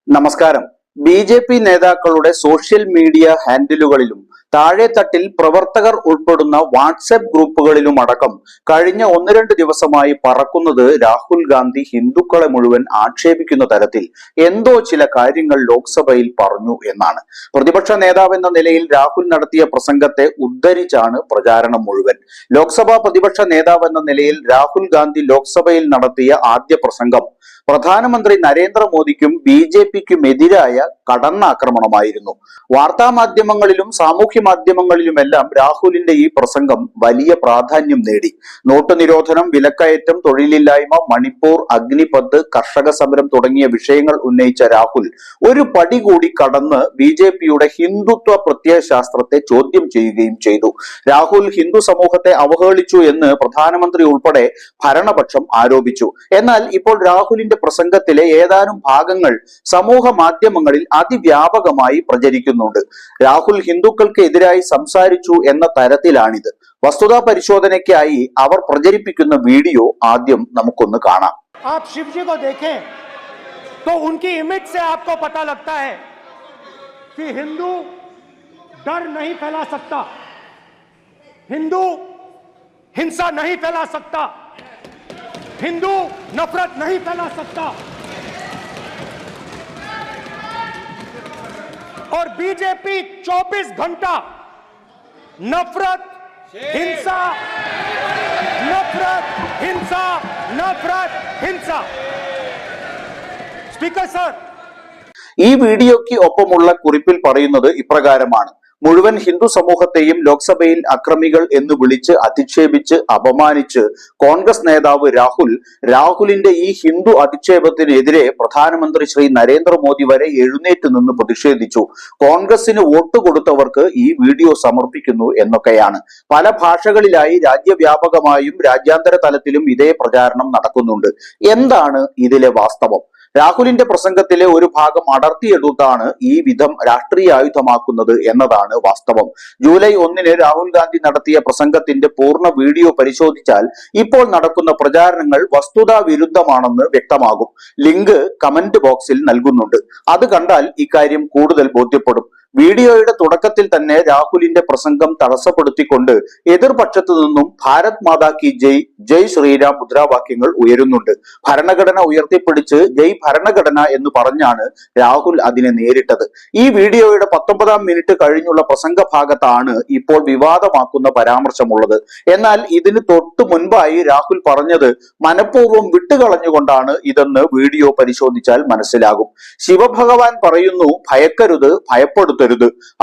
നമസ്കാരം. ബി.ജെ.പി. നേതാക്കളുടെ social media ഹാൻഡിലുകളിലും താഴെത്തട്ടിൽ പ്രവർത്തകർ ഉൾപ്പെടുന്ന വാട്സ്ആപ്പ് ഗ്രൂപ്പുകളിലുമടക്കം കഴിഞ്ഞ 1-2 ദിവസമായി പറക്കുന്നത് രാഹുൽ ഗാന്ധി ഹിന്ദുക്കളെ മുഴുവൻ ആക്ഷേപിക്കുന്ന തരത്തിൽ എന്തോ ചില കാര്യങ്ങൾ ലോക്സഭയിൽ പറഞ്ഞു എന്നാണ്. പ്രതിപക്ഷ നേതാവെന്ന നിലയിൽ രാഹുൽ നടത്തിയ പ്രസംഗത്തെ ഉദ്ധരിച്ചാണ് പ്രചാരണം മുഴുവൻ. ലോക്സഭാ പ്രതിപക്ഷ നേതാവെന്ന നിലയിൽ രാഹുൽ ഗാന്ധി ലോക്സഭയിൽ നടത്തിയ ആദ്യ പ്രസംഗം പ്രധാനമന്ത്രി നരേന്ദ്രമോദിക്കും ബി.ജെ.പിക്കും എതിരായ കടന്നാക്രമണമായിരുന്നു. വാർത്താ മാധ്യമങ്ങളിലും സാമൂഹ്യ മാധ്യമങ്ങളിലുമെല്ലാം രാഹുലിന്റെ ഈ പ്രസംഗം വലിയ പ്രാധാന്യം നേടി. നോട്ട് നിരോധനം, വിലക്കയറ്റം, തൊഴിലില്ലായ്മ, മണിപ്പൂർ, അഗ്നിപഥ്, കർഷക സമരം തുടങ്ങിയ വിഷയങ്ങൾ ഉന്നയിച്ച രാഹുൽ ഒരു പടി കൂടി കടന്ന് ബി.ജെ.പിയുടെ ഹിന്ദുത്വ പ്രത്യയശാസ്ത്രത്തെ ചോദ്യം ചെയ്യുകയും ചെയ്തു. രാഹുൽ ഹിന്ദു സമൂഹത്തെ അവഹേളിച്ചു എന്ന് പ്രധാനമന്ത്രി ഉൾപ്പെടെ ഭരണപക്ഷം ആരോപിച്ചു. എന്നാൽ ഇപ്പോൾ രാഹുലിന്റെ പ്രസംഗത്തിലെ ഏതാനും ഭാഗങ്ങൾ സമൂഹ മാധ്യമങ്ങളിൽ അതിവ്യാപകമായി പ്രചരിക്കുന്നുണ്ട്. രാഹുൽ ഹിന്ദുക്കൾക്ക് എതിരായി സംസാരിച്ചു എന്ന തരത്തിലാണിത്. വസ്തുതാ പരിശോധനയ്ക്കായി അവർ പ്രചരിപ്പിക്കുന്ന വീഡിയോ ആദ്യം നമുക്കൊന്ന് കാണാം. आप शिव जी को देखें तो उनकी इमेज से आपको पता लगता है कि हिंदू डर नहीं फैला सकता, हिंदू हिंसा नहीं फैला सकता, हिंदू नफरत नहीं फैला सकता। और बीजेपी 24 घंटा नफरत, हिंसा, नफरत, हिंसा, नफरत, हिंसा। स्पीकर सर, ഈ വീഡിയോയ്ക്ക് ഒപ്പമുള്ള കുറിപ്പിൽ പറയുന്നത് ഇപ്രകാരമാണ്: മുഴുവൻ ഹിന്ദു സമൂഹത്തെയും ലോക്സഭയിൽ അക്രമികൾ എന്ന് വിളിച്ച് അധിക്ഷേപിച്ച് അപമാനിച്ച് കോൺഗ്രസ് നേതാവ് രാഹുലിന്റെ ഈ ഹിന്ദു അധിക്ഷേപത്തിനെതിരെ പ്രധാനമന്ത്രി ശ്രീ നരേന്ദ്രമോദി വരെ എഴുന്നേറ്റ് നിന്ന് പ്രതിഷേധിച്ചു. കോൺഗ്രസിന് വോട്ട് കൊടുത്തവർക്ക് ഈ വീഡിയോ സമർപ്പിക്കുന്നു എന്നൊക്കെയാണ്. പല ഭാഷകളിലായി രാജ്യവ്യാപകമായും രാജ്യാന്തര തലത്തിലും ഇതേ പ്രചാരണം നടക്കുന്നുണ്ട്. എന്താണ് ഇതിലെ വാസ്തവം? രാഹുലിന്റെ പ്രസംഗത്തിലെ ഒരു ഭാഗം അടർത്തിയെടുത്താണ് ഈ വിധം രാഷ്ട്രീയ ആയുധമാക്കുന്നത് എന്നതാണ് വാസ്തവം. ജൂലൈ 1 രാഹുൽ ഗാന്ധി നടത്തിയ പ്രസംഗത്തിന്റെ പൂർണ്ണ വീഡിയോ പരിശോധിച്ചാൽ ഇപ്പോൾ നടക്കുന്ന പ്രചാരണങ്ങൾ വസ്തുതാ വിരുദ്ധമാണെന്ന് വ്യക്തമാകും. ലിങ്ക് കമന്റ് ബോക്സിൽ നൽകുന്നുണ്ട്. അത് കണ്ടാൽ ഇക്കാര്യം കൂടുതൽ ബോധ്യപ്പെടും. വീഡിയോയുടെ തുടക്കത്തിൽ തന്നെ രാഹുലിന്റെ പ്രസംഗം തടസ്സപ്പെടുത്തിക്കൊണ്ട് എതിർപക്ഷത്തു നിന്നും ഭാരത് മാതാ കി ജയ്, ജയ് ശ്രീരാം മുദ്രാവാക്യങ്ങൾ ഉയരുന്നുണ്ട്. ഭരണഘടന ഉയർത്തിപ്പിടിച്ച് ജയ് ഭരണഘടന എന്ന് പറഞ്ഞാണ് രാഹുൽ അതിനെ നേരിട്ടത്. ഈ വീഡിയോയുടെ 19-ാം മിനിറ്റ് കഴിഞ്ഞുള്ള പ്രസംഗ ഭാഗത്താണ് ഇപ്പോൾ വിവാദമാക്കുന്ന പരാമർശമുള്ളത്. എന്നാൽ ഇതിന് തൊട്ടു മുൻപായി രാഹുൽ പറഞ്ഞത് മനഃപൂർവ്വം വിട്ടുകളഞ്ഞുകൊണ്ടാണ് ഇതെന്ന് വീഡിയോ പരിശോധിച്ചാൽ മനസ്സിലാകും. ശിവഭഗവാൻ പറയുന്നു, ഭയക്കരുത്, ഭയപ്പെടുത്തരുത്.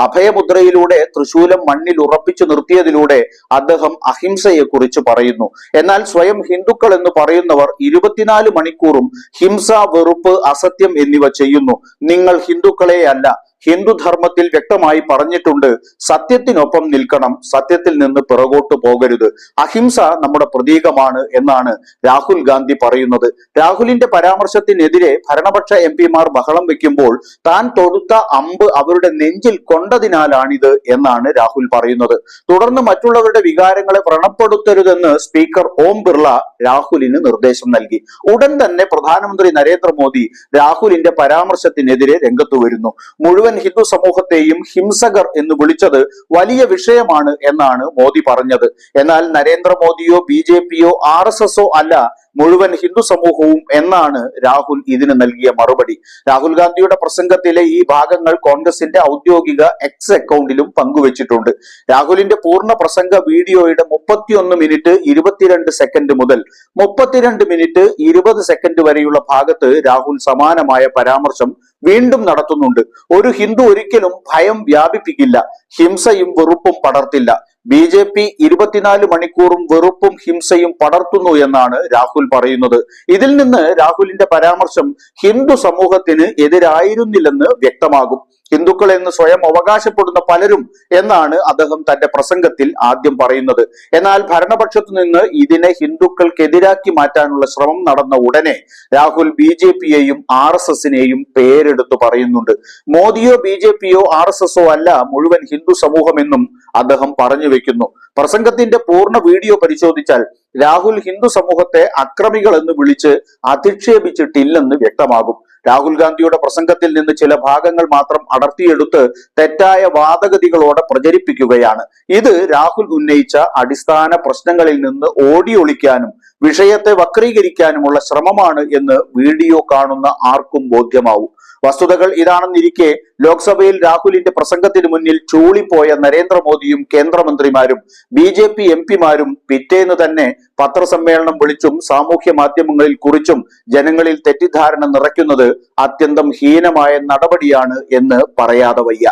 അഭയമുദ്രയിലൂടെ തൃശൂലം മണ്ണിൽ ഉറപ്പിച്ചു നിർത്തിയതിലൂടെ അദ്ദേഹം അഹിംസയെ കുറിച്ച് പറയുന്നു. എന്നാൽ സ്വയം ഹിന്ദുക്കൾ എന്ന് പറയുന്നവർ 24 മണിക്കൂറും ഹിംസ, വെറുപ്പ്, അസത്യം എന്നിവ ചെയ്യുന്നു. നിങ്ങൾ ഹിന്ദുക്കളെയല്ല. ഹിന്ദുധർമ്മത്തിൽ വ്യക്തമായി പറഞ്ഞിട്ടുണ്ട്, സത്യത്തിനൊപ്പം നിൽക്കണം, സത്യത്തിൽ നിന്ന് പിറകോട്ട് പോകരുത്. അഹിംസ നമ്മുടെ പ്രതീകമാണ് എന്നാണ് രാഹുൽ ഗാന്ധി പറയുന്നത്. രാഹുലിന്റെ പരാമർശത്തിനെതിരെ ഭരണപക്ഷ എംപിമാർ ബഹളം വെക്കുമ്പോൾ താൻ തൊടുത്ത അമ്പ് അവരുടെ നെഞ്ചിൽ കൊണ്ടതിനാലാണിത് എന്നാണ് രാഹുൽ പറയുന്നത്. തുടർന്ന് മറ്റുള്ളവരുടെ വികാരങ്ങളെ വ്രണപ്പെടുത്തരുതെന്ന് സ്പീക്കർ ഓം ബിർള രാഹുലിന് നിർദ്ദേശം നൽകി. ഉടൻ തന്നെ പ്രധാനമന്ത്രി നരേന്ദ്രമോദി രാഹുലിന്റെ പരാമർശത്തിനെതിരെ രംഗത്തു വരുന്നു. മുഴുവൻ ഹിന്ദു സമൂഹത്തെയും ഹിംസകർ എന്ന് വിളിച്ചത് വലിയ വിഷയമാണ് എന്നാണ് മോദി പറഞ്ഞത്. എന്നാൽ നരേന്ദ്രമോദിയോ ബി.ജെ.പിയോ ആർ.എസ്.എസോ അല്ല, മുഴുവൻ ഹിന്ദു സമൂഹവും എന്നാണ് രാഹുൽ ഇതിന് നൽകിയ മറുപടി. രാഹുൽ ഗാന്ധിയുടെ പ്രസംഗത്തിലെ ഈ ഭാഗങ്ങൾ കോൺഗ്രസിന്റെ ഔദ്യോഗിക എക്സ് അക്കൗണ്ടിലും പങ്കുവച്ചിട്ടുണ്ട്. രാഹുലിന്റെ പൂർണ്ണ പ്രസംഗ വീഡിയോയുടെ 31 മിനിറ്റ് 22 സെക്കൻഡ് മുതൽ 32 മിനിറ്റ് 20 സെക്കൻഡ് വരെയുള്ള ഭാഗത്ത് രാഹുൽ സമാനമായ പരാമർശം വീണ്ടും നടത്തുന്നുണ്ട്. ഒരു ഹിന്ദു ഒരിക്കലും ഭയം വ്യാപിപ്പിക്കില്ല, ഹിംസയും വെറുപ്പും പടർത്തില്ല. ബി.ജെ.പി 24 മണിക്കൂറും വെറുപ്പും ഹിംസയും പടർത്തുന്നു എന്നാണ് രാഹുൽ പറയുന്നത്. ഇതിൽ നിന്ന് രാഹുലിന്റെ പരാമർശം ഹിന്ദു സമൂഹത്തിന് എതിരായിരുന്നില്ലെന്ന് വ്യക്തമാകും. ഹിന്ദുക്കൾ എന്ന് സ്വയം അവകാശപ്പെടുന്ന പലരും എന്നാണ് അദ്ദേഹം തന്റെ പ്രസംഗത്തിൽ ആദ്യം പറയുന്നത്. എന്നാൽ ഭരണപക്ഷത്തു നിന്ന് ഇതിനെ ഹിന്ദുക്കൾക്കെതിരാക്കി മാറ്റാനുള്ള ശ്രമം നടന്ന ഉടനെ രാഹുൽ ബി.ജെ.പിയെയും ആർ.എസ്.എസിനെയും പേരെടുത്ത് പറയുന്നുണ്ട്. മോദിയോ ബി.ജെ.പിയോ ആർ.എസ്.എസോ അല്ല മുഴുവൻ ഹിന്ദു സമൂഹമെന്നും അദ്ദേഹം പറഞ്ഞു വെക്കുന്നു. പ്രസംഗത്തിന്റെ പൂർണ്ണ വീഡിയോ പരിശോധിച്ചാൽ രാഹുൽ ഹിന്ദു സമൂഹത്തെ അക്രമികൾ എന്ന് വിളിച്ച് അധിക്ഷേപിച്ചിട്ടില്ലെന്ന് വ്യക്തമാകും. രാഹുൽ ഗാന്ധിയുടെ പ്രസംഗത്തിൽ നിന്ന് ചില ഭാഗങ്ങൾ മാത്രം അടർത്തിയെടുത്ത് തെറ്റായ വാദഗതികളോടെ പ്രചരിപ്പിക്കുകയാണ്. ഇത് രാഹുൽ ഉന്നയിച്ച അടിസ്ഥാന പ്രശ്നങ്ങളിൽ നിന്ന് ഓടിയൊളിക്കാനും വിഷയത്തെ വക്രീകരിക്കാനുമുള്ള ശ്രമമാണ് എന്ന് വീഡിയോ കാണുന്ന ആർക്കും ബോധ്യമാവും. വസ്തുതകൾ ഇതാണെന്നിരിക്കെ ലോക്സഭയിൽ രാഹുലിന്റെ പ്രസംഗത്തിന് മുന്നിൽ ചൂളിപ്പോയ നരേന്ദ്രമോദിയും കേന്ദ്രമന്ത്രിമാരും BJP MP-മാരും പിറ്റേന്ന് തന്നെ പത്രസമ്മേളനം വിളിച്ചും സാമൂഹ്യ മാധ്യമങ്ങളിൽ കുറിച്ചും ജനങ്ങളിൽ തെറ്റിദ്ധാരണ നിറയ്ക്കുന്നത് അത്യന്തം ഹീനമായ നടപടിയാണ് എന്ന് പറയാതെ വയ്യ.